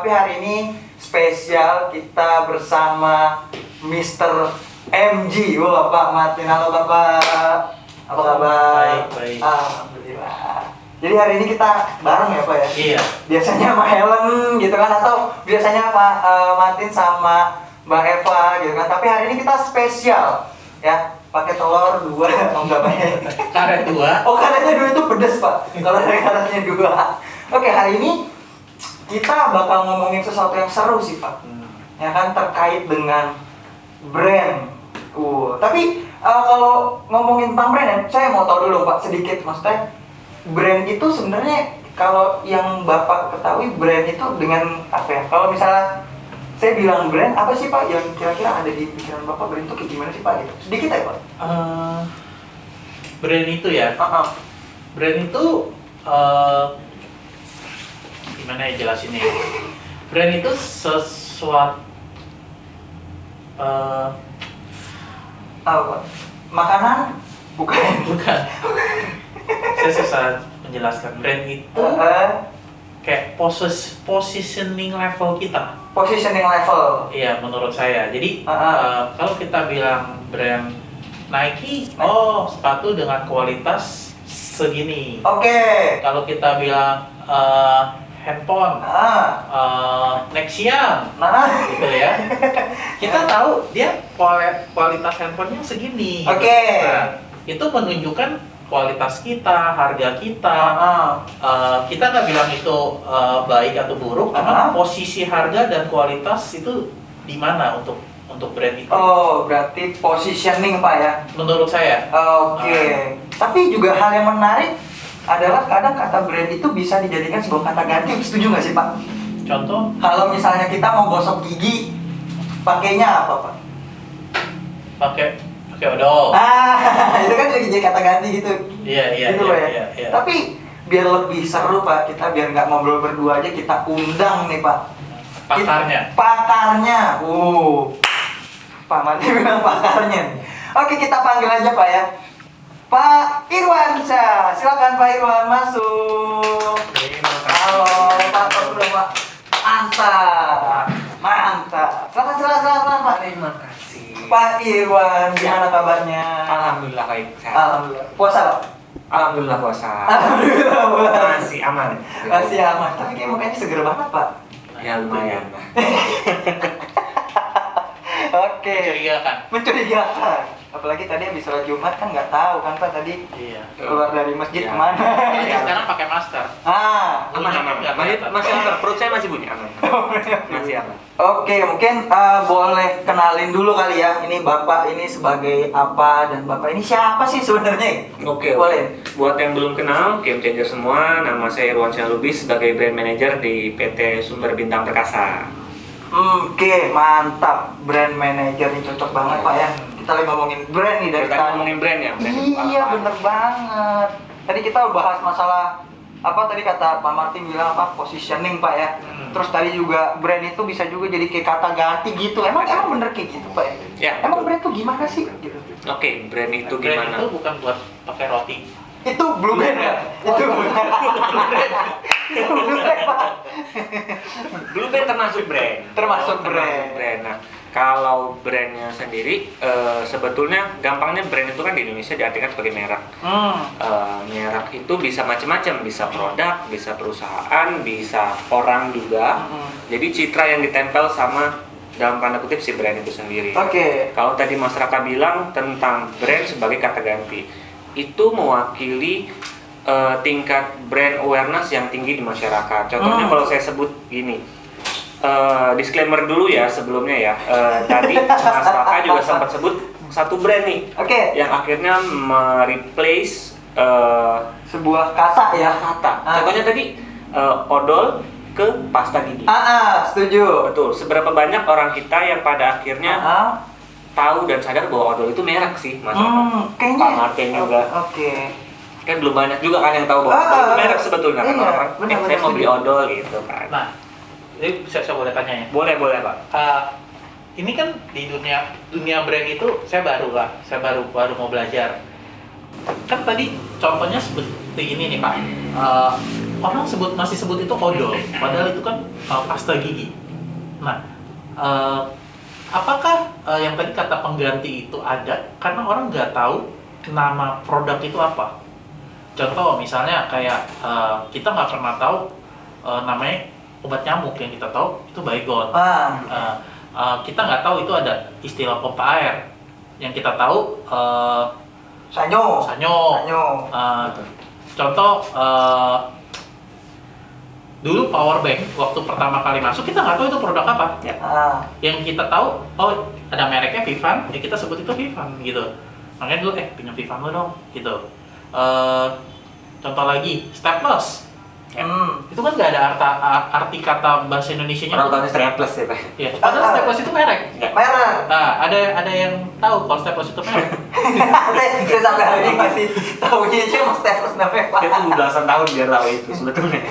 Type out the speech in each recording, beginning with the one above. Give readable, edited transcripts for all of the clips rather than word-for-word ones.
Tapi hari ini spesial kita bersama Mr. MG. Wah, Pak Martin. Halo Bapak. Apa kabar? Baik. Alhamdulillah. Jadi hari ini kita bareng ya Pak ya? Iya. Biasanya sama Helen gitu kan, atau biasanya Pak Martin sama Mbak Eva gitu kan. Tapi hari ini kita spesial ya, pakai telur 2. Oh enggak banyak. Karet 2. Oh karetnya 2 itu pedes Pak. Kalau dari karetnya 2. Oke, hari ini kita bakal ngomongin sesuatu yang seru sih Pak. Ya kan, terkait dengan brand. Tapi kalau ngomongin tentang brand ya, saya mau tahu dulu Pak sedikit, maksudnya brand itu sebenarnya kalau yang Bapak ketahui brand itu dengan apa ya? Kalau misalnya saya bilang brand, apa sih Pak yang kira-kira ada di pikiran Bapak, brand itu kayak gimana sih Pak? Gitu. Sedikit ya Pak. Brand itu ya. Brand itu gimana ya jelasinnya? Brand itu sesuatu Apa Pak? Makanan? Bukan. bukan. Saya susah menjelaskan. Brand itu kayak positioning level kita. Positioning level. Iya, menurut saya. Jadi kalau kita bilang brand Nike, sepatu dengan kualitas segini. Oke. Kalau kita bilang handphone, Nexian, gitu ya. Kita tahu dia kualitas handphonenya segini. Oke. Nah, itu menunjukkan kualitas kita, harga kita. Kita nggak bilang itu baik atau buruk, karena posisi harga dan kualitas itu di mana untuk brand itu. Oh, berarti positioning Pak ya? Menurut saya. Oke. Tapi juga hal yang menarik adalah kadang kata brand itu bisa dijadikan sebuah kata ganti. Setuju nggak sih Pak? Contoh? Kalau misalnya kita mau gosok gigi, pakainya apa Pak? Pakai odol. Itu kan jadi kata ganti gitu. Iya, Gitu Pak ya. iya. Tapi biar lebih seru Pak, kita biar nggak ngobrol berdua aja, kita undang nih Pak. Pakarnya. Pak Martin bilang pakarnya. Oke, kita panggil aja Pak ya. Pak Irwansyah, silakan Pak Irwan masuk. Halo Pak, Pak. Mantap. Silakan Pak. Terima kasih. Pak Irwan, gimana kabarnya? Alhamdulillah baik. Alhamdulillah. Puasa Pak? Alhamdulillah puasa. Alhamdulillah puasa. Masih aman. Masih aman. Tapi kayak mukanya seger banget Pak. Ya lumayan lah. Oke. Mencurigakan. Mencurigakan. Apalagi tadi habis sholat Jumat kan nggak tahu kan Pak tadi Iya. keluar dari masjid Iya. kemana. Jadi sekarang pakai masker. Aman. Masih aman. Perut saya masih bunyi aman. Masih aman. Oke, mungkin boleh kenalin dulu kali ya. Ini Bapak ini sebagai apa dan Bapak ini siapa sih sebenarnya? Oke. Boleh. Buat yang belum kenal, Game Changer semua, nama saya Irwansyah Lubis sebagai brand manager di PT Sumber Bintang Perkasa. Oke, mantap. Brand manager ini cocok banget Pak ya. Kita lagi ngomongin brand nih dari Kita tadi. ngomongin brand ya. Brand itu Iya, apa? bener banget. Tadi kita bahas masalah apa tadi kata Pak Martin bilang apa positioning Pak ya. Terus tadi juga brand itu bisa juga jadi kayak kata ganti gitu. Emang bener kayak gitu Pak ya? Ya. Emang brand itu gimana sih gitu? Oke, brand itu Brand gimana? itu bukan buat pakai roti. Itu blue band ya? Itu blue band. Itu blue band Pak. Blue Band termasuk brand. Termasuk Termasuk brand. Nah, kalau brandnya sendiri, sebetulnya gampangnya brand itu kan di Indonesia diartikan sebagai merek. Merek itu bisa macam-macam, bisa produk, bisa perusahaan, bisa orang juga. Jadi citra yang ditempel sama dalam tanda kutip si brand itu sendiri. Oke. Kalau tadi Mas Raka bilang tentang brand sebagai kata ganti, itu mewakili tingkat brand awareness yang tinggi di masyarakat. Contohnya kalau saya sebut gini, disclaimer dulu ya sebelumnya ya. Tadi Mas Raka juga sempat sebut satu brand nih, yang akhirnya mereplace sebuah kata ya. Contohnya tadi odol ke pasta gigi. Setuju. Betul. Seberapa banyak orang kita yang pada akhirnya tahu dan sadar bahwa odol itu merek sih, Mas Raka. Kayaknya. Pak Martin juga. Oke. Kan belum banyak juga kan yang tahu bahwa odol itu merek sebetulnya kan Iya, orang. benar-benar Saya mau beli setuju. odol gitu kan. Nah, ini saya boleh tanya ya. Boleh Pak. Ini kan di dunia brand itu saya baru mau belajar. Kan tadi contohnya seperti ini nih Pak. orang masih sebut itu odol, padahal itu kan pasta gigi. Nah, apakah yang tadi kata pengganti itu ada karena orang nggak tahu nama produk itu apa? Contoh misalnya kayak kita nggak pernah tahu namanya obat nyamuk, yang kita tahu itu Baygon. Kita nggak tahu itu ada istilah pompa air. Yang kita tahu Sanyo. Contoh dulu power bank waktu pertama kali masuk kita nggak tahu itu produk apa. Yang kita tahu ada mereknya Vivan, ya kita sebut itu Vivan gitu. Makanya dulu pinjam Vivan lo dong gitu. Contoh lagi staples. Itu kan nggak ada arti kata bahasa Indonesianya. Orang tahunya staples ya Pak. Ya, padahal staples itu merek. Merek. Nah, ada yang tahu kalau staples itu merek. Saya sampai hari ini masih tahunya cuma staples namanya Pak. Itu belasan tahun biar tahu itu sebetulnya.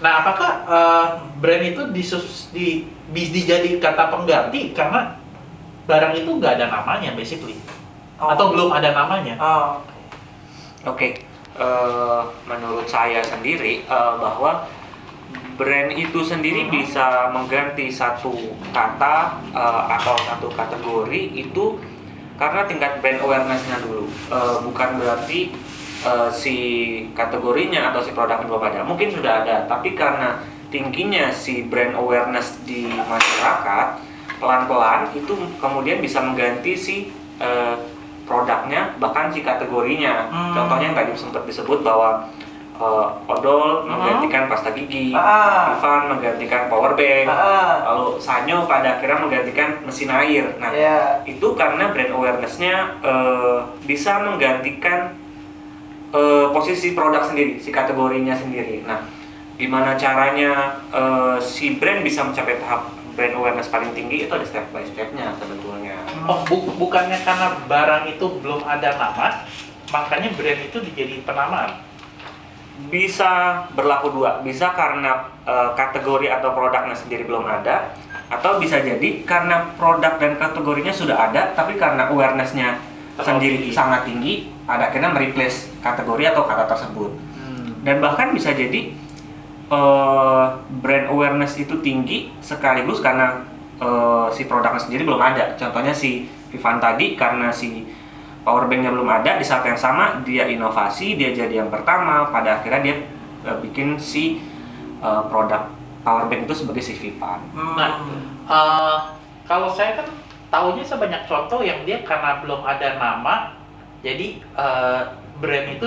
Nah, apakah brand itu dijadi kata pengganti karena barang itu nggak ada namanya basically, atau belum ada namanya? Oke. Menurut saya sendiri bahwa brand itu sendiri bisa mengganti satu kata atau satu kategori itu karena tingkat brand awareness-nya dulu, bukan berarti si kategorinya atau si produknya belum ada. Mungkin sudah ada, tapi karena tingginya si brand awareness di masyarakat, pelan-pelan itu kemudian bisa mengganti si produknya, bahkan si kategorinya. Contohnya yang tadi sempat disebut bahwa odol menggantikan pasta gigi, Vivan menggantikan power bank, lalu Sanyo pada akhirnya menggantikan mesin air. Nah, itu karena brand awareness-nya bisa menggantikan posisi produk sendiri, si kategorinya sendiri. Nah, gimana caranya si brand bisa mencapai tahap brand awareness paling tinggi? Itu ada step by stepnya sebetulnya. Bukannya karena barang itu belum ada nama, makanya brand itu dijadiin penamaan? Bisa berlaku dua, bisa karena kategori atau produknya sendiri belum ada, atau bisa jadi karena produk dan kategorinya sudah ada, tapi karena awareness-nya sendiri sangat tinggi, pada akhirnya mereplace kategori atau kata tersebut. Dan bahkan bisa jadi brand awareness itu tinggi sekaligus karena si produknya sendiri belum ada. Contohnya si Vivan tadi, karena si power banknya belum ada, di saat yang sama dia inovasi, dia jadi yang pertama, pada akhirnya dia bikin si produk power bank itu sebagai si Vivan. Nah, kalau saya kan tahunya sebanyak contoh yang dia karena belum ada nama, jadi brand itu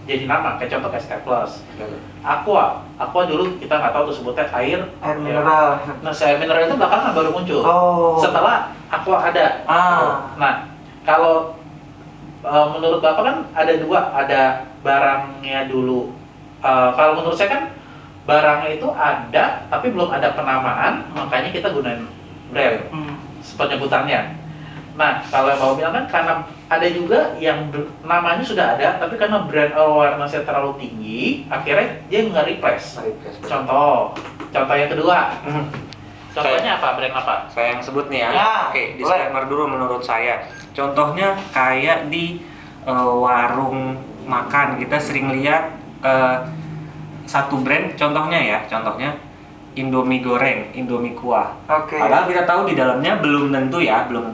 jadi nama, kayak contoh kayak Staples, Aqua dulu kita nggak tahu tuh sebutnya air mineral. Nah, air mineral itu belakangan baru muncul. Setelah Aqua ada. Nah, kalau menurut Bapak kan ada dua, ada barangnya dulu. Kalau menurut saya kan barangnya itu ada, tapi belum ada penamaan, makanya kita gunain brand penyebutannya. Nah, kalau yang Bapak bilang kan karena ada juga yang namanya sudah ada, tapi karena brand awareness-nya terlalu tinggi, akhirnya dia nggak replace. Contoh yang kedua. Contohnya apa? Brand apa? Saya yang sebut nih ya. Oke, disclaimer dulu menurut saya. Contohnya kayak di warung makan, kita sering lihat satu brand, contohnya Indomie goreng, Indomie kuah. Padahal kita tahu di dalamnya belum tentu.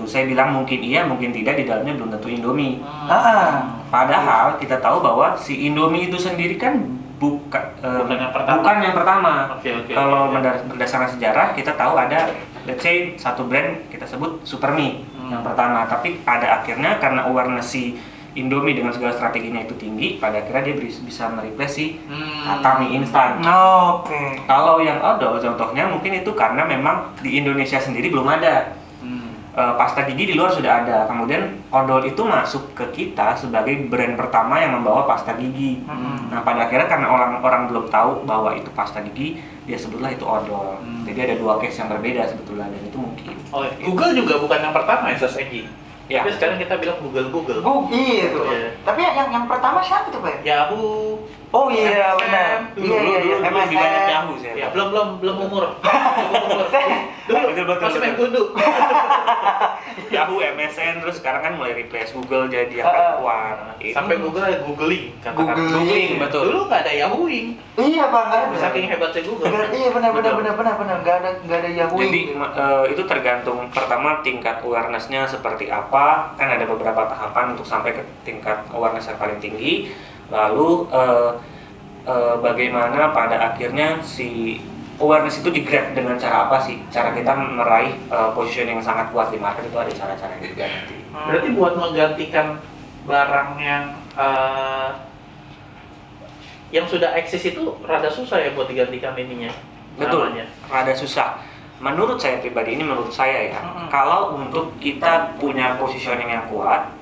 Saya bilang mungkin iya, mungkin tidak, di dalamnya belum tentu Indomie. Padahal kita tahu bahwa si Indomie itu sendiri kan bukan yang pertama. Kalau berdasarkan sejarah kita tahu ada, let's say satu brand kita sebut Supermie yang pertama. Tapi pada akhirnya karena awareness si Indomie dengan segala strateginya itu tinggi, pada akhirnya dia bisa mereplace si kata mie instan. Kalau yang odol contohnya mungkin itu karena memang di Indonesia sendiri belum ada. Pasta gigi di luar sudah ada, kemudian odol itu masuk ke kita sebagai brand pertama yang membawa pasta gigi. Nah, pada akhirnya karena orang belum tahu bahwa itu pasta gigi, dia sebutlah itu odol. Jadi ada dua case yang berbeda sebetulnya, dan itu mungkin. Google juga bukan yang pertama ya, search engine. Tapi sekarang kita bilang Google. Iya tuh. Tapi yang pertama siapa tuh, Pak? Yahoo. Iya benar. Dulu lebih banyak Yahoo sih. Ya, belum umur. Itu betul. Masih main gundu. Yahoo, MSN, terus sekarang kan mulai replace Google jadi yang kuat. Sampai Google ada googling, katakan. Googling, betul. Dulu nggak ada Yahooing. Iya Pak, nggak ada. Saking hebatnya Google. Iya benar, Betul. nggak ada Yahoo. Jadi itu tergantung pertama tingkat awareness-nya seperti apa. Kan ada beberapa tahapan untuk sampai ke tingkat awareness yang paling tinggi. Lalu bagaimana pada akhirnya si awareness itu di-grab dengan cara apa sih? Cara kita meraih positioning yang sangat kuat di market itu ada cara-cara juga nanti. Berarti buat menggantikan barang yang sudah eksis itu rada susah ya buat digantikan ininya. Betul, Namanya. rada susah. Menurut saya pribadi, ini menurut saya ya, kalau untuk kita punya positioning yang kuat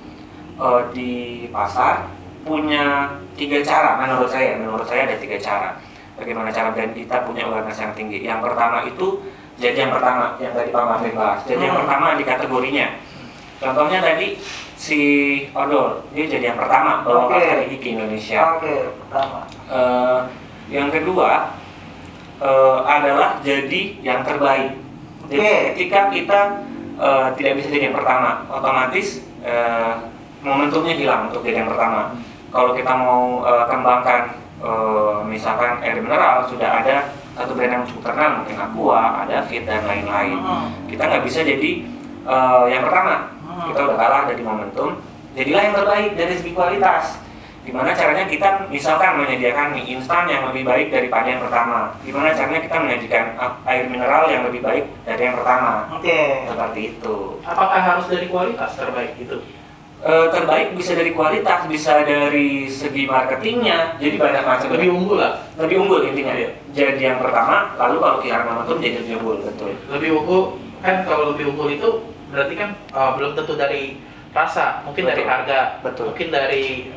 di pasar, punya 3 cara. Menurut saya ada 3 cara. Bagaimana cara brand kita punya awareness yang tinggi. Yang pertama itu jadi yang pertama yang tadi Pak Marvin bahas. Jadi yang pertama di kategorinya. Contohnya tadi si odol, dia jadi yang pertama bawa pasar ini ke Indonesia. Pertama. Yang kedua adalah jadi yang terbaik. Jadi ketika kita tidak bisa jadi yang pertama, otomatis momentumnya hilang untuk jadi yang pertama. Kalau kita mau kembangkan misalkan air mineral, sudah ada satu brand yang cukup terkenal, mungkin Aqua, ada Fit dan lain-lain. Kita nggak bisa jadi yang pertama. Kita udah kalah dari momentum. Jadilah yang terbaik dari segi kualitas. Gimana caranya kita misalkan menyediakan mie instan yang lebih baik daripada yang pertama. Gimana caranya kita menyajikan air mineral yang lebih baik dari yang pertama. Seperti itu. Apakah harus dari kualitas terbaik gitu? Terbaik bisa dari kualitas, bisa dari segi marketingnya, jadi banyak macam. Lebih unggul lah. Lebih unggul intinya. Jadi yang pertama, lalu kalau kehilangan momentum jadi lebih unggul, betul. Lebih unggul kan, kalau lebih unggul itu berarti kan belum tentu dari rasa, mungkin Betul. dari harga, Betul. mungkin dari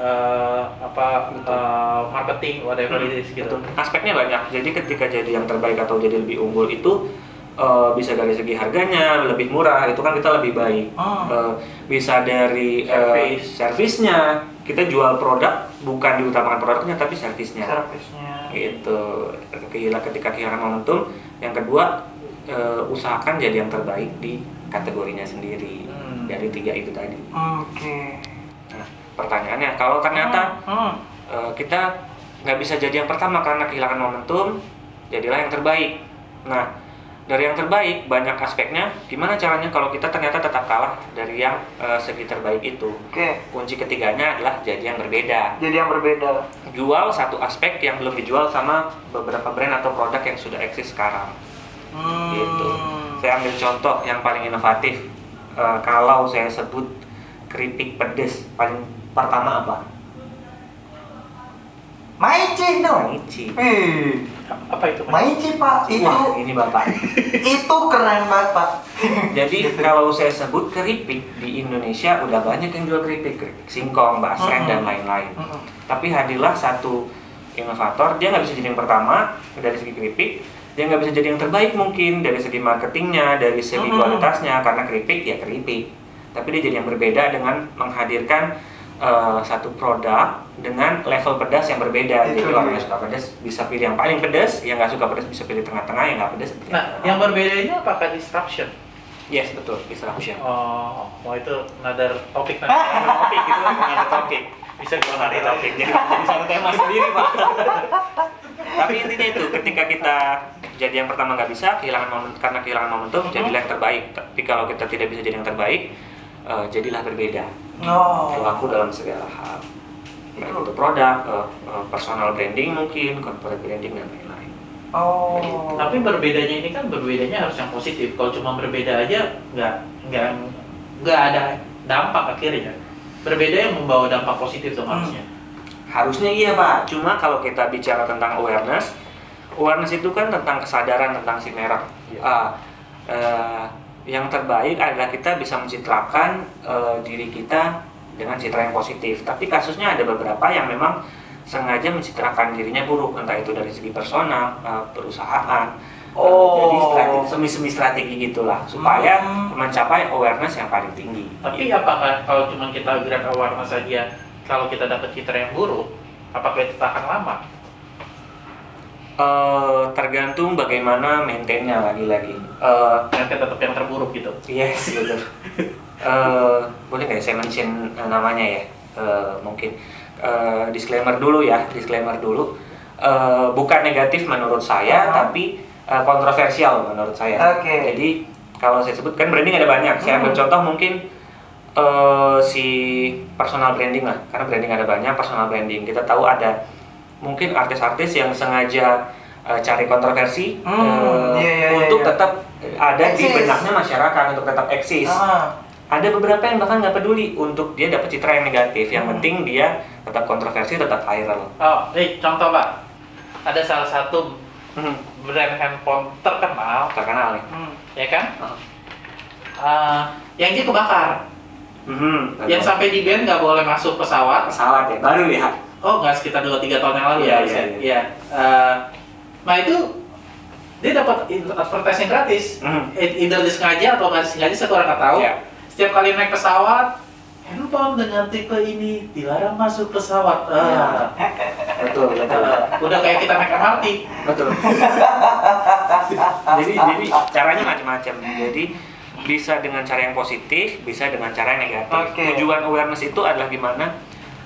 marketing, whatever it is gitu. Betul. Aspeknya banyak. Jadi ketika jadi yang terbaik atau jadi lebih unggul itu bisa dari segi harganya lebih murah, itu kan kita lebih baik. Bisa dari servisnya, kita jual produk bukan diutamakan produknya tapi servisnya. Gitu. Ketika kehilangan momentum, yang kedua usahakan jadi yang terbaik di kategorinya sendiri dari 3 itu tadi. Nah, pertanyaannya, kalau ternyata kita nggak bisa jadi yang pertama karena kehilangan momentum, jadilah yang terbaik. Nah, dari yang terbaik banyak aspeknya. Gimana caranya kalau kita ternyata tetap kalah dari yang segi terbaik itu? Kunci ketiganya adalah jadi yang berbeda. Jual satu aspek yang belum dijual sama beberapa brand atau produk yang sudah eksis sekarang. Gitu. Saya ambil contoh yang paling inovatif. Kalau saya sebut keripik pedes, paling pertama apa? Maici dong. Maici. Apa itu? Maici Pak, itu Wah, ini Bapak. itu keren banget Pak. Jadi kalau saya sebut keripik di Indonesia udah banyak yang jual keripik singkong, basreng dan lain-lain. Tapi hadirlah satu inovator, dia nggak bisa jadi yang pertama dari segi keripik, dia nggak bisa jadi yang terbaik mungkin dari segi marketingnya, dari segi kualitasnya, karena keripik ya keripik. Tapi dia jadi yang berbeda dengan menghadirkan satu produk dengan level pedas yang berbeda. Jadi orang yang suka pedas bisa pilih yang paling pedas, yang nggak suka pedas bisa pilih tengah-tengah, yang nggak pedas. Nah, yang berbeda ini apakah disruption? Yes, betul, disruption. Oh, itu another topik Topik itu ada topik. Bisa kita Ada topik. Jadi satu tema sendiri, Pak. Tapi intinya itu, ketika kita jadi yang pertama nggak bisa, karena kehilangan momentum, jadilah yang terbaik. Tapi kalau kita tidak bisa jadi yang terbaik, jadilah berbeda. Berlaku dalam segala hal. Baik itu produk, personal branding mungkin, corporate branding dan lain-lain. Tapi berbedanya ini kan berbedanya harus yang positif. Kalau cuma berbeda aja nggak ada dampak akhirnya. Berbeda yang membawa dampak positif tuh harusnya. Harusnya iya Pak. Cuma kalau kita bicara tentang awareness itu kan tentang kesadaran tentang si merek. Yang terbaik adalah kita bisa mencitrakan diri kita dengan citra yang positif. Tapi kasusnya ada beberapa yang memang sengaja mencitrakan dirinya buruk, entah itu dari segi personal, perusahaan. Jadi semi strategi gitulah supaya mencapai awareness yang paling tinggi. Tapi apakah kalau cuma kita gerak awareness saja, kalau kita dapat citra yang buruk, apakah itu tahan lama? Tergantung bagaimana maintainnya lagi-lagi. Nanti tetap yang terburuk gitu. Yes, betul. Boleh nggak saya mention namanya ya? Mungkin disclaimer dulu ya, disclaimer dulu. Bukan negatif menurut saya, tapi kontroversial menurut saya. Oke. Jadi kalau saya sebutkan branding ada banyak. Saya ambil contoh mungkin si personal branding lah, karena branding ada banyak. Personal branding kita tahu ada mungkin artis-artis yang sengaja cari kontroversi untuk tetap ada di benaknya masyarakat, untuk tetap eksis. Ada beberapa yang bahkan nggak peduli untuk dia dapat citra yang negatif. Yang penting dia tetap kontroversi, tetap viral. Oh, contoh Pak, ada salah satu brand handphone terkenal, Terkenal nih. ya kan? Yang dia kebakar, yang sampai di ban nggak boleh masuk pesawat. Pesawat ya, baru ya. Oh, nggak, sekitar 2-3 tahun yang lalu Iya, ya. iya. Nah itu dia dapat advertising gratis. Either disengaja atau nggak disengaja, saya kurang nggak tahu. Iya. Setiap kali naik pesawat, handphone dengan tipe ini dilarang masuk pesawat. Betul. Udah kayak kita naik MRT. Betul. jadi caranya macam-macam. Jadi bisa dengan cara yang positif, bisa dengan cara yang negatif. Tujuan awareness itu adalah gimana?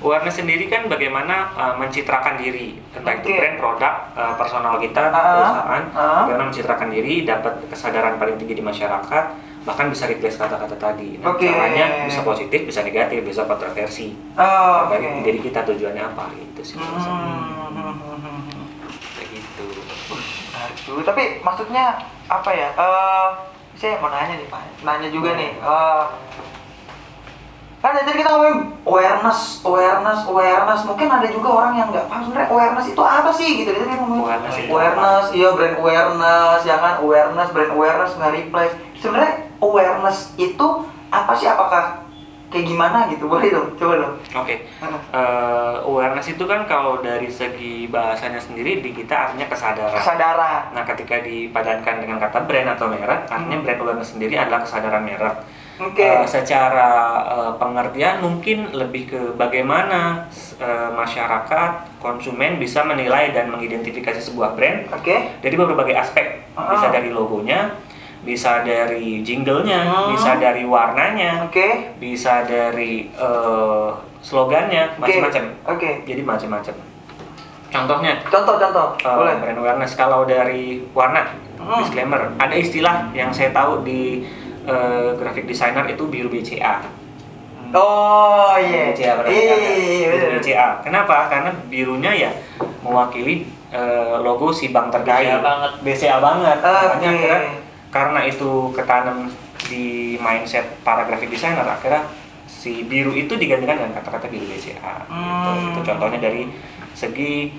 Awareness sendiri kan bagaimana mencitrakan diri, entah itu brand, produk, personal kita, perusahaan, bagaimana mencitrakan diri, dapat kesadaran paling tinggi di masyarakat, bahkan bisa replace kata-kata tadi. Nah, caranya bisa positif, bisa negatif, bisa kontroversi. Dari diri kita tujuannya apa gitu sih. Kayak gitu. Aduh, tapi maksudnya apa ya? Saya mau nanya nih Pak, nanya juga nih. Kan tadi kita ngomongin awareness. Mungkin ada juga orang yang nggak paham sebenarnya awareness itu apa sih gitu. Tadi ngomongin awareness, iya brand awareness, ya kan awareness, brand awareness nggak replace. Sebenarnya awareness itu apa sih? Apakah kayak gimana gitu? Boleh dong, coba dong. Oke. Awareness itu kan kalau dari segi bahasanya sendiri di kita artinya kesadaran. Nah, ketika dipadankan dengan kata brand atau merek, artinya brand awareness sendiri adalah kesadaran merek. Secara pengertian mungkin lebih ke bagaimana masyarakat, konsumen bisa menilai dan mengidentifikasi sebuah brand dari berbagai aspek. Bisa dari logonya, bisa dari jinglenya, bisa dari warnanya, bisa dari slogannya, macam-macam. Jadi macam-macam. Contohnya, boleh. Brand awareness kalau dari warna, disclaimer, ada istilah yang saya tahu di graphic designer itu biru BCA. Oh iya. BCA biru BCA. Kenapa? Karena birunya ya mewakili logo si bank terkait. BCA banget. Makanya karena itu ketanam di mindset para graphic designer, akhirnya si biru itu digantikan dengan kata-kata biru BCA. Itu contohnya dari segi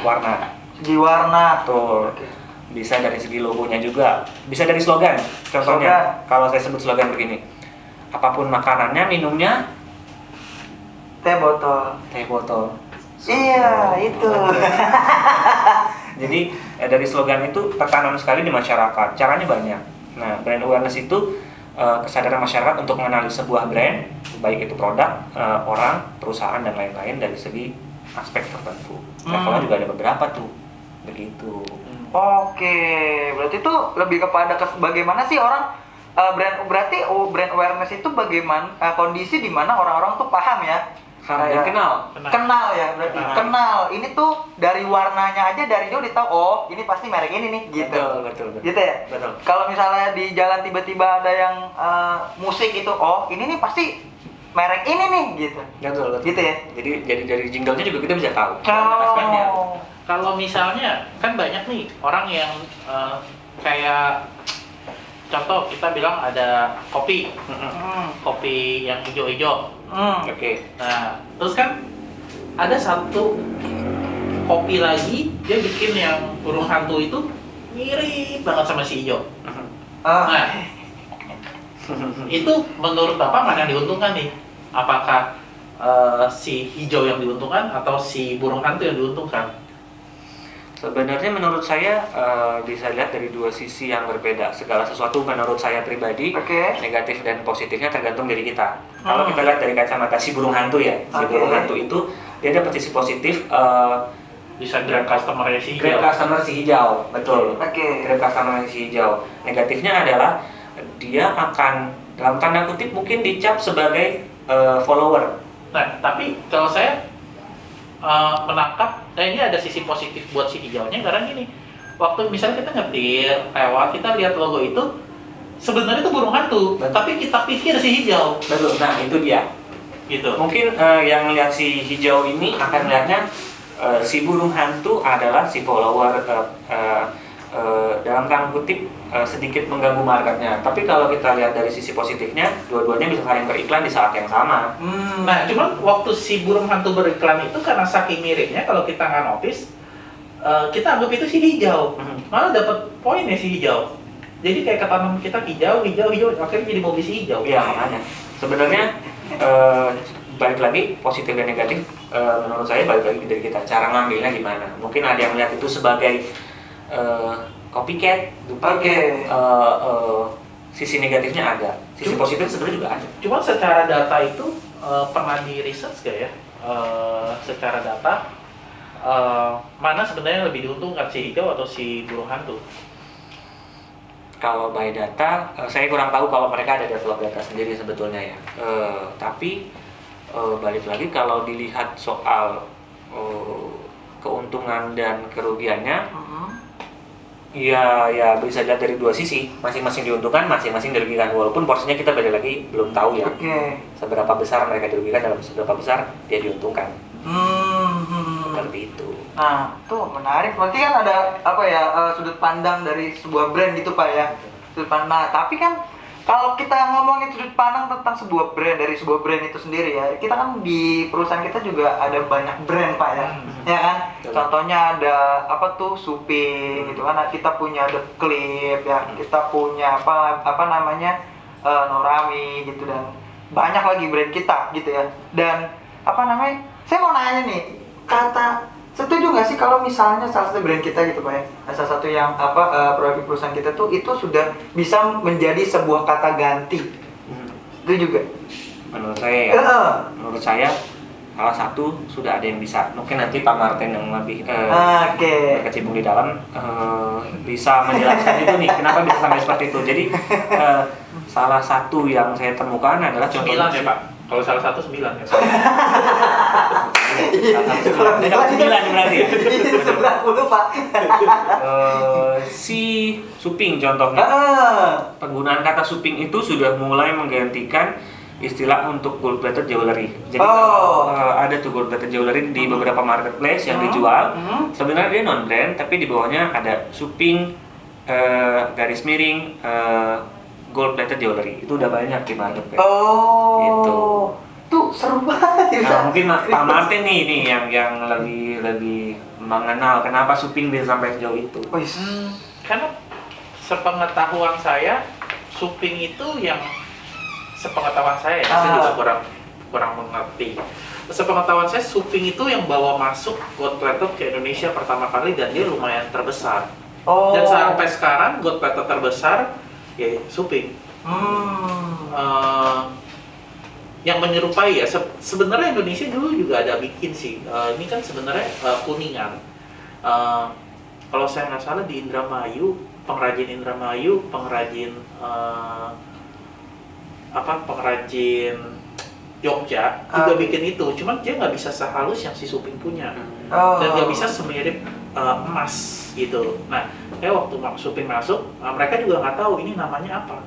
warna. Betul. Bisa dari segi logonya juga, bisa dari slogan. Contohnya, kalau saya sebut slogan begini, apapun makanannya, minumnya, teh botol. Iya, itu. Jadi dari slogan itu tertanam sekali di masyarakat. Caranya banyak. Nah, brand awareness itu kesadaran masyarakat untuk mengenali sebuah brand, baik itu produk, orang, perusahaan dan lain-lain dari segi aspek tertentu. Levelnya juga ada beberapa tuh, begitu. Berarti itu lebih kepada bagaimana sih orang brand awareness itu bagaimana kondisi di mana orang-orang tuh paham ya. Dan kenal ya berarti. Kenal. Ini tuh dari warnanya aja dari jauh ditahu, oh ini pasti merek ini nih gitu. Betul. Gitu ya? Betul. Kalau misalnya di jalan tiba-tiba ada yang musik itu, oh ini nih pasti merek ini nih gitu. Betul. Gitu ya? Jadi dari jinglenya juga kita bisa tahu. Aspeknya. Kalau misalnya kan banyak nih orang yang kayak contoh kita bilang ada kopi, kopi yang hijau-hijau. Nah, terus kan ada satu kopi lagi dia bikin yang burung hantu itu mirip banget sama si hijau. Nah, itu menurut Bapak mana yang diuntungkan nih? Apakah si hijau yang diuntungkan atau si burung hantu yang diuntungkan? Sebenarnya menurut saya bisa dilihat dari dua sisi yang berbeda. Segala sesuatu menurut saya pribadi, negatif dan positifnya tergantung dari kita. Kalau kita lihat dari kacamata si burung hantu ya, si burung hantu itu dia ada sisi positif, Bisa grand customer-nya si Grab hijau. customer si hijau, betul. Oke. Grab customer si hijau. Negatifnya adalah dia akan dalam tanda kutip mungkin dicap sebagai follower. Nah, tapi kalau saya menangkap, ini ada sisi positif buat si hijaunya karena gini, waktu misalnya kita nyetir lewat, kita lihat logo itu, sebenarnya itu burung hantu, Betul. tapi kita pikir si hijau, Betul. Nah, itu dia. gitu. Mungkin yang lihat si hijau ini akan melihatnya si burung hantu adalah si follower dalam tanda kutip sedikit mengganggu marketnya. Tapi kalau kita lihat dari sisi positifnya, dua-duanya bisa saling beriklan di saat yang sama. Nah, cuman waktu si burung hantu beriklan itu karena saking miripnya, kalau kita nggak notice, kita anggap itu si hijau, malah dapat poinnya si hijau. Jadi kayak ketanam kita hijau, akhirnya jadi mau beli si hijau. Iya, makanya. Sebenarnya balik lagi positif dan negatif, menurut saya balik lagi dari kita cara ngambilnya gimana. Mungkin ada yang melihat itu sebagai copycat, duplicate. Sisi negatifnya ada, sisi positif sebenarnya juga ada. Cuman secara data itu pernah di research gak ya? Secara data mana sebenarnya lebih diuntungkan, si hijau atau si burung hantu? Kalau by data, saya kurang tahu kalau mereka ada develop data sendiri sebetulnya ya. Tapi balik lagi kalau dilihat soal keuntungan dan kerugiannya, ya bisa dilihat dari dua sisi, masing-masing diuntungkan, masing-masing dirugikan. Walaupun porsinya kita balik lagi belum tahu ya. Oke. Seberapa besar mereka dirugikan dan seberapa besar dia diuntungkan. Seperti itu. Nah, tuh menarik. Berarti kan ada apa ya sudut pandang dari sebuah brand gitu Pak ya. Sudut pandang. Nah, tapi kan kalau kita ngomongin sudut pandang tentang sebuah brand dari sebuah brand itu sendiri ya, kita kan di perusahaan kita juga ada banyak brand Pak ya, ya kan? Contohnya ada apa tuh Suping gitu kan? Kita punya The Clip ya, kita punya apa namanya Norami gitu dan banyak lagi brand kita gitu ya. Dan apa namanya? Saya mau nanya nih, setuju nggak sih kalau misalnya salah satu brand kita gitu Pak ya, salah satu yang produk perusahaan kita tuh itu sudah bisa menjadi sebuah kata ganti, itu juga? Menurut saya ya, menurut saya salah satu sudah ada yang bisa. Mungkin nanti Pak Martin yang lebih berkecimpung di dalam bisa menjelaskan itu nih, kenapa bisa sampai seperti itu. Jadi salah satu yang saya temukan adalah 9 contohnya ya Pak? Kalau salah satu 9 ya? Dapat 9 berarti ya? 90 Pak. Si Suping contohnya, penggunaan kata Suping itu sudah mulai menggantikan istilah untuk gold plated jewelry. Jadi ada tuh gold plated jewelry di beberapa marketplace yang dijual. Sebenarnya dia non brand, tapi di bawahnya ada Suping garis miring gold plated jewelry. Itu udah banyak di marketplace. Gitu. Tuh seru banget ya. Nah, mungkin Pak Martin nih yang lebih mengenal kenapa Suping bisa sampai sejauh itu. Karena sepengetahuan saya, Suping itu yang sepengetahuan saya ya, saya juga kurang mengerti. Sepengetahuan saya, Suping itu yang bawa masuk gold plated ke Indonesia pertama kali dan dia lumayan terbesar. Dan sampai sekarang gold plated terbesar ya Suping. Yang menyerupai ya, sebenarnya Indonesia dulu juga ada bikin sih. Ini kan sebenarnya Kuningan. Kalau saya nggak salah di Indramayu, pengrajin pengrajin Jogja juga bikin itu. Cuman dia nggak bisa sehalus yang si Suping punya, dan nggak bisa semirip emas gitu. Nah, waktu Suping masuk, mereka juga nggak tahu ini namanya apa.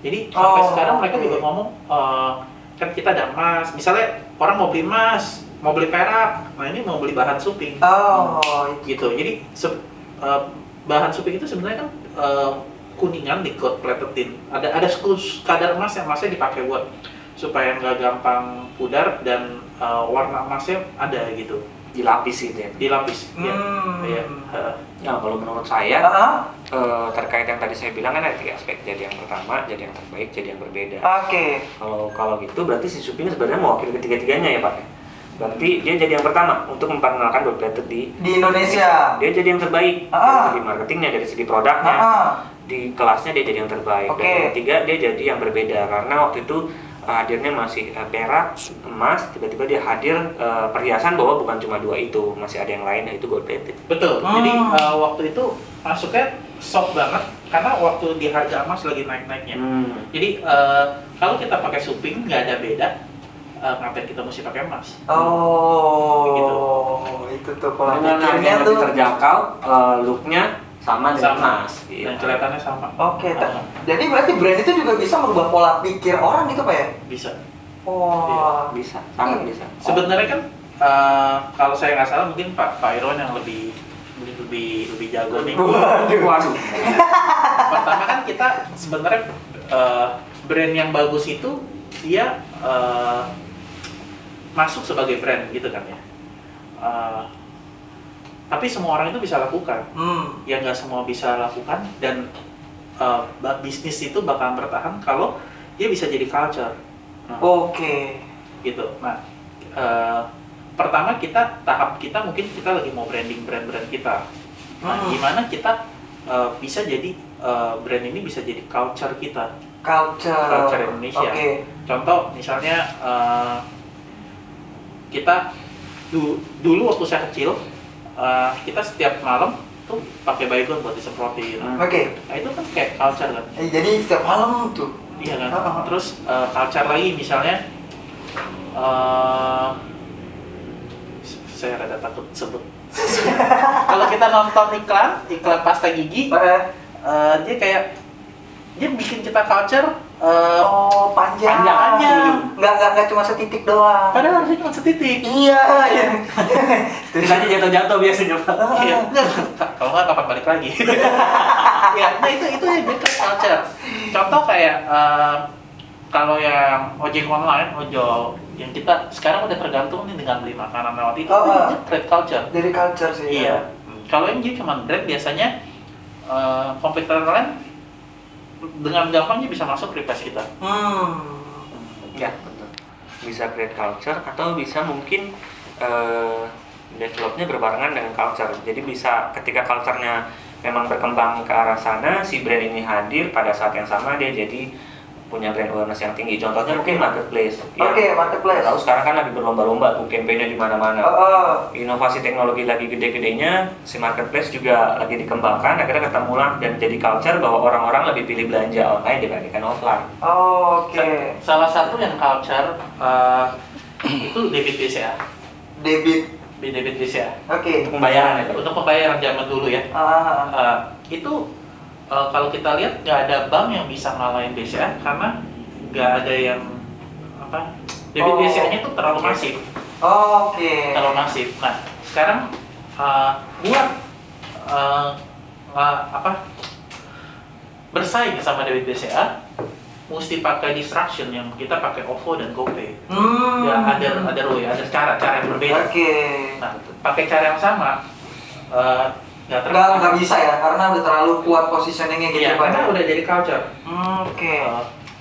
Jadi sampai sekarang mereka juga ngomong, kan kita ada emas, misalnya orang mau beli emas, mau beli perak, nah ini mau beli bahan Suping. Gitu. Jadi bahan Suping itu sebenarnya kan Kuningan di gold plated-in. Ada kadar emas yang emasnya dipakai buat supaya nggak gampang pudar dan warna emasnya ada gitu. Dilapis gitu ya. Dilapis. Ya. Nah, kalau menurut saya terkait yang tadi saya bilang kan ada 3 aspek. Jadi yang pertama, jadi yang terbaik, jadi yang berbeda. Kalau gitu berarti si Suping sebenarnya mewakili ketiga-tiganya ya Pak. Berarti dia jadi yang pertama untuk memperkenalkan gold plated di Indonesia. Dia jadi yang terbaik dari segi marketingnya, dari segi produknya, di kelasnya dia jadi yang terbaik. Dan yang ketiga dia jadi yang berbeda karena waktu itu hadirnya masih perak, emas, tiba-tiba dia hadir perhiasan bahwa bukan cuma dua itu, masih ada yang lain, itu gold plated. Betul. Jadi waktu itu masuknya shock banget karena waktu di harga emas lagi naik-naiknya. Jadi kalau kita pakai suping nggak ada beda. Ngapain kita mesti pakai emas? Gitu. Itu tuh pola Dengan harga pikirnya yang tuh. lebih terjangkau, looknya sama dengan emas. Dan kelihatannya sama. Oke, jadi berarti brand itu juga bisa merubah pola pikir orang gitu Pak ya? Bisa. Wah, Bisa, sangat bisa. Sebenarnya kan kalau saya nggak salah mungkin Pak Irwan yang lebih jago nih. Waduh. Pertama kan kita sebenarnya brand yang bagus itu dia masuk sebagai brand gitu kan ya. Tapi semua orang itu bisa lakukan. Ya nggak semua bisa lakukan dan bisnis itu bakal bertahan kalau dia bisa jadi culture. Oke. Gitu. Nah, pertama tahap kita mungkin kita lagi mau branding brand-brand kita. Nah, gimana kita bisa jadi brand ini bisa jadi culture kita. Culture Indonesia. Contoh misalnya kita dulu waktu saya kecil kita setiap malam tuh pakai baygon buat disemprotin. Nah itu kan kayak culture kan. Jadi setiap malam tuh. Iya kan. Terus culture lagi misalnya saya rada takut sebut. Kalau kita nonton iklan pasta gigi, dia bikin kita culture panjang. Nggak cuma setitik doang. Padahal harusnya cuma setitik. Iya. Sisanya jatuh-jatuh biasanya Pak. Iya. Kalau nggak kapan balik lagi. Ya, nah itu yang bikin culture. Contoh kayak kalau yang ojek online, ojol yang kita sekarang udah tergantung nih dengan beli makanan lewat itu, itu trade culture. Dari culture sih. Iya. Kalau yang dia cuma brand biasanya kompetitor lain dengan gampangnya bisa masuk request kita. Ya, betul. Bisa create culture atau bisa mungkin developnya berbarengan dengan culture. Jadi bisa ketika culture-nya memang berkembang ke arah sana, si brand ini hadir pada saat yang sama dia jadi punya brand awareness yang tinggi. Contohnya mungkin marketplace. Marketplace. Tahu sekarang kan lagi berlomba-lomba tuh campaign-nya di mana-mana. Inovasi teknologi lagi gede-gedenya, si marketplace juga lagi dikembangkan. Akhirnya ketemulah dan jadi culture bahwa orang-orang lebih pilih belanja online dibandingkan offline. Salah satu yang culture itu debit BCA. Debit BCA. Untuk pembayaran itu. Untuk pembayaran zaman dulu ya. Itu kalau kita lihat nggak ada bank yang bisa ngalahin BCA karena nggak ada yang debit BCA-nya itu terlalu masif. Terlalu masif. Nah sekarang buat bersaing sama debit BCA mesti pakai distraction yang kita pakai OVO dan GoPay. Ya ada cara yang berbeda. Nah pakai cara yang sama nggak bisa ya karena udah terlalu kuat positioningnya gitu. Iya, karena udah jadi culture.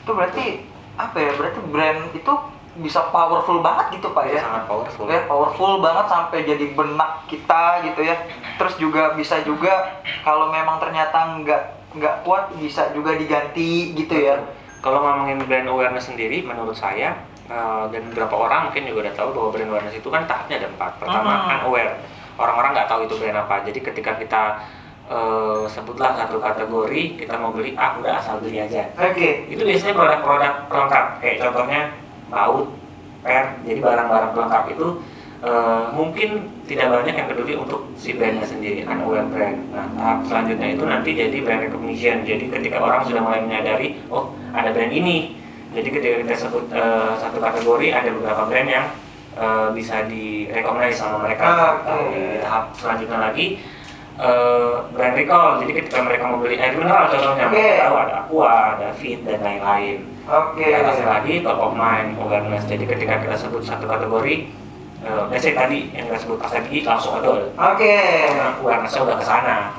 Itu berarti apa ya? Berarti brand itu bisa powerful banget gitu Pak ya? Sangat powerful. Ya, powerful banget sampai jadi benak kita gitu ya. Terus juga bisa juga kalau memang ternyata nggak kuat bisa juga diganti gitu ya. Kalau ngomongin brand awareness sendiri, menurut saya dan beberapa orang mungkin juga udah tahu bahwa brand awareness itu kan tahapnya ada 4. Pertama unaware. Orang-orang nggak tahu itu brand apa. Jadi ketika kita sebutlah satu kategori, kita mau beli, udah asal beli aja. Itu biasanya produk-produk pelengkap, kayak contohnya baut, per, jadi barang-barang pelengkap itu mungkin tidak banyak yang peduli untuk si brandnya sendiri, unaware brand. Nah, tahap selanjutnya itu nanti jadi brand recognition. Jadi ketika orang sudah mulai menyadari, oh ada brand ini. Jadi ketika kita sebut satu kategori, ada beberapa brand yang bisa di-recognize sama mereka. Di tahap selanjutnya lagi brand recall. Jadi ketika mereka mau beli air mineral contohnya, mereka tahu ada Aqua, ada Fit dan lain-lain. Di atasnya lagi top of mind awareness. Jadi ketika kita sebut satu kategori, biasanya tadi yang kita sebut pas lagi langsung odol. Awareness-nya udah kesana.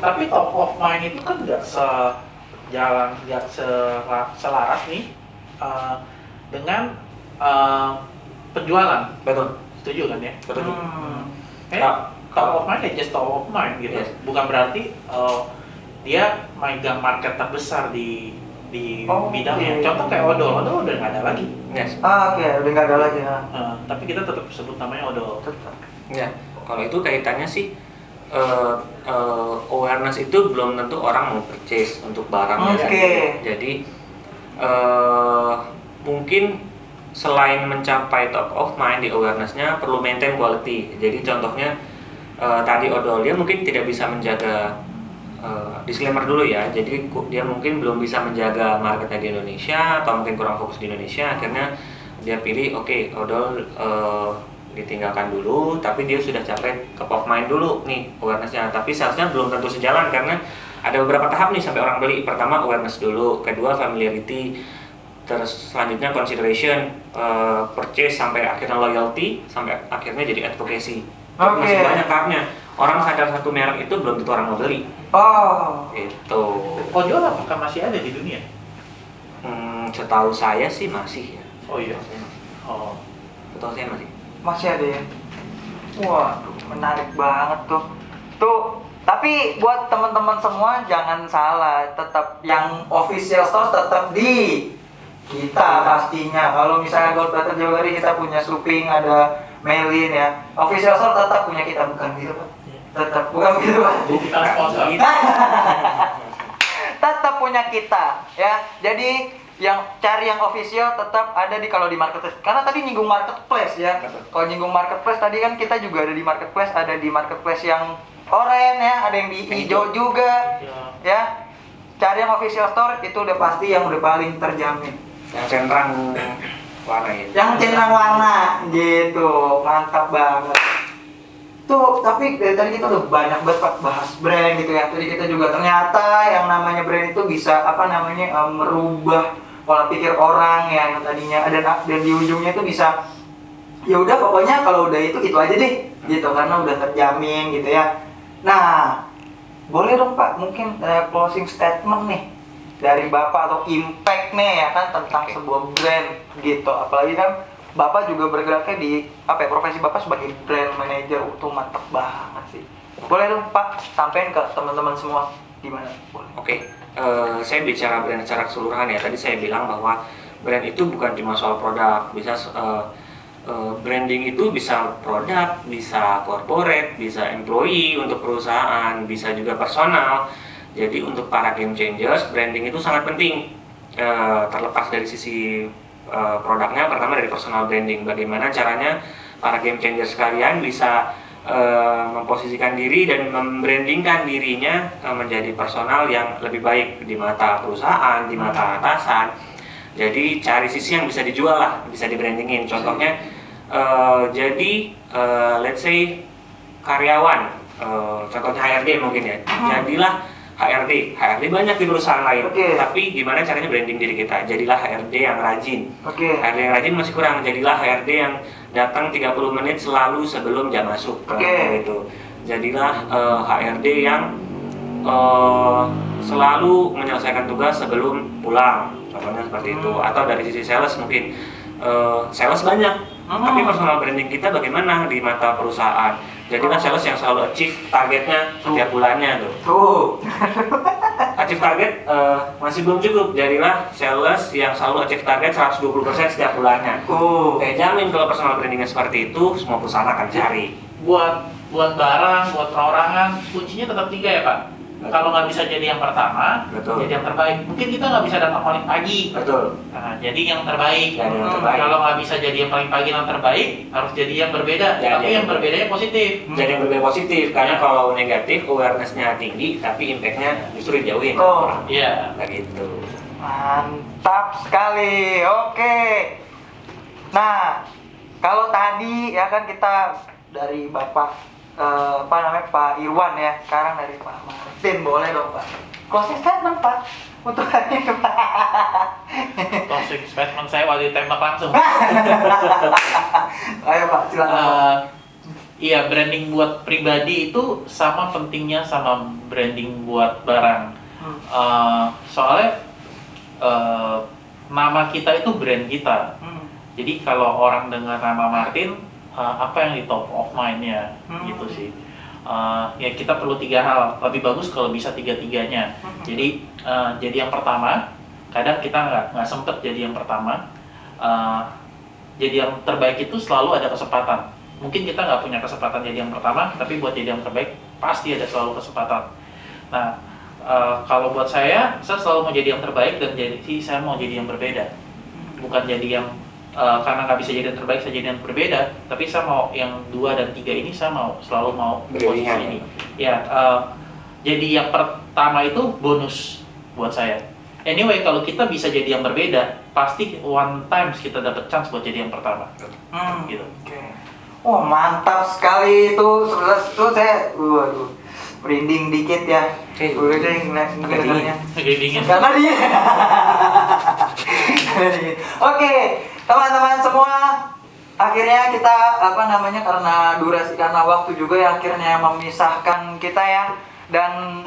Tapi top of mind itu kan nggak selaras nih dengan penjualan. Betul. Setuju kan ya? Betul. Top of mind ya just top of mind gitu. Bukan berarti dia megang market terbesar di di Oh, bidangnya. oke. Contoh kayak odol udah nggak ada lagi. Yes. Oke, udah nggak ada lagi ya. Tapi kita tetap sebut namanya odol. Tetap. Ya, kalau itu kaitannya sih awareness itu belum tentu orang mau purchase untuk barangnya. Oke. Jadi mungkin selain mencapai top of mind di awareness-nya perlu maintain quality. Jadi contohnya tadi odol dia mungkin tidak bisa menjaga disclaimer dulu ya. Jadi dia mungkin belum bisa menjaga marketnya di Indonesia atau mungkin kurang fokus di Indonesia. Akhirnya dia pilih oke, odol ditinggalkan dulu, tapi dia sudah capai top of mind dulu nih awareness-nya. Tapi salesnya belum tentu sejalan karena ada beberapa tahap nih sampai orang beli. Pertama awareness dulu, kedua familiarity, terus selanjutnya consideration, purchase, sampai akhirnya loyalty, sampai akhirnya jadi advocacy. Oke. Masih banyak tahapnya. Orang sadar satu merek itu belum tentu orang mau beli. Oh. Itu. Odol apakah masih ada di dunia? Setahu saya sih masih ya. Oh iya. Oh. Setahu saya masih. Masih ada ya? Waduh, menarik banget tuh. Tuh, tapi buat teman-teman semua jangan salah, tetap yang official store tetap di kita pastinya. Kalau misalnya Gold Platter Jewelry kita punya Suping, ada Melin ya. Official store tetap punya kita, bukan gitu Pak? Tetap, bukan gitu Pak? Bukan sponsor. Tetap punya kita ya. Jadi yang cari yang official tetap ada di kalau di marketplace, karena tadi nyinggung marketplace ya. Kalau nyinggung marketplace tadi kan kita juga ada di marketplace, ada di marketplace yang oranye ya, ada yang di hijau juga ya. Cari yang official store itu udah pasti yang udah paling terjamin, Yang centang warna ini. yang centang warna gitu. Mantap banget tuh. Tapi dari tadi kita udah banyak banget Pak bahas brand gitu ya. Tadi kita juga ternyata yang namanya brand itu bisa merubah pola pikir orang ya, yang tadinya ada dan di ujungnya itu bisa ya udah pokoknya kalau udah itu aja deh gitu, karena udah terjamin gitu ya. Nah, boleh dong Pak mungkin closing statement nih dari Bapak atau impact nih ya kan tentang sebuah brand gitu. Apalagi kan Bapak juga bergeraknya di profesi Bapak sebagai brand manager. Tuh mantep banget sih. Boleh dong Pak sampein ke teman-teman semua gimana? Boleh. Oke, saya bicara brand secara keseluruhan ya. Tadi saya bilang bahwa brand itu bukan cuma soal produk. Bisa branding itu bisa produk, bisa corporate, bisa employee untuk perusahaan, bisa juga personal. Jadi untuk para game changers, branding itu sangat penting. Terlepas dari sisi produknya, pertama dari personal branding. Bagaimana caranya para game changers sekalian bisa memposisikan diri dan membrandingkan dirinya menjadi personal yang lebih baik di mata perusahaan, di mata atasan. Jadi cari sisi yang bisa dijual lah, bisa dibrandingin. Contohnya let's say karyawan, contohnya HRD mungkin ya. Jadilah HRD banyak di perusahaan lain. Tapi gimana caranya branding diri kita? Jadilah HRD yang rajin. HRD yang rajin masih kurang. Jadilah HRD yang datang 30 menit selalu sebelum jam masuk. Gitu. Jadilah HRD yang selalu menyelesaikan tugas sebelum pulang. Contohnya seperti itu. Atau dari sisi sales mungkin sales banyak, tapi personal branding kita bagaimana di mata perusahaan? Jadilah sales yang selalu achieve targetnya setiap bulannya tuh. Achieve target masih belum cukup. Jadilah sales yang selalu achieve target 120% setiap bulannya. Jamin kalau personal brandingnya seperti itu, semua perusahaan akan cari. Buat barang, buat perorangan, kuncinya tetap 3 ya Pak. Kalau nggak bisa jadi yang pertama, Betul. jadi yang terbaik. Mungkin kita nggak bisa datang paling pagi. Betul. Nah, jadi yang terbaik. Jadi yang terbaik. Kalau nggak bisa jadi yang paling pagi yang terbaik, harus jadi yang berbeda. Jadi Tapi yang berbedanya positif. Jadi yang berbeda positif, karena kalau negatif awareness-nya tinggi, tapi impact-nya justru dijauhin orang. Iya. Kayak gitu. Mantap sekali. Oke. Nah, kalau tadi ya kan kita dari Bapak Pak Irwan ya, sekarang dari Pak Martin, boleh dong Pak closing statement Pak untuk hari ini Pak. Closing statement saya waktu ditembak langsung. Ayo Pak, silakan. Iya, branding buat pribadi itu sama pentingnya sama branding buat barang. Soalnya nama kita itu brand kita. Jadi kalau orang dengar nama Martin, apa yang di top of mind-nya gitu sih. Ya kita perlu 3 hal. Lebih bagus kalau bisa 3-3-nya. Jadi yang pertama kadang kita nggak sempet jadi yang pertama. Jadi yang terbaik itu selalu ada kesempatan. Mungkin kita nggak punya kesempatan jadi yang pertama, tapi buat jadi yang terbaik pasti ada selalu kesempatan. Nah, kalau buat saya selalu mau jadi yang terbaik dan saya mau jadi yang berbeda. Bukan jadi yang karena nggak bisa jadi yang terbaik, saya jadi yang berbeda. Tapi saya mau yang 2 dan 3 ini saya selalu mau di posisi ini. Ya, jadi yang pertama itu bonus buat saya. Anyway, kalau kita bisa jadi yang berbeda, pasti one times kita dapat chance buat jadi yang pertama. Gitu. Oke. Wah, mantap sekali itu. Itu saya, waduh, merinding dikit ya. Udah deh dengarnya. Dingin. Karena dia. Oke, teman-teman semua, akhirnya kita karena durasi, karena waktu juga ya akhirnya memisahkan kita ya. Dan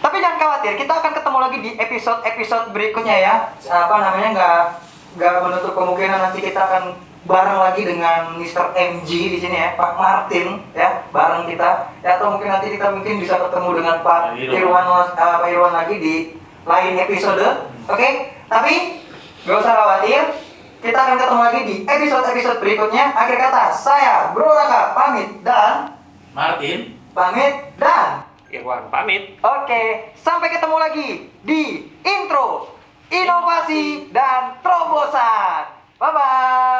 tapi jangan khawatir, kita akan ketemu lagi di episode berikutnya ya. Nggak menutup kemungkinan nanti kita akan bareng lagi dengan Mr. MG di sini ya, Pak Martin ya, bareng kita. Ya, atau mungkin nanti kita bisa ketemu dengan Pak Irwan lagi di lain episode. Oke? Tapi nggak usah khawatir, kita akan ketemu lagi di episode berikutnya. Akhir kata, saya Bro Raka pamit dan Martin pamit dan Irwan pamit. Oke, sampai ketemu lagi di intro, inovasi, dan terobosan. Bye-bye.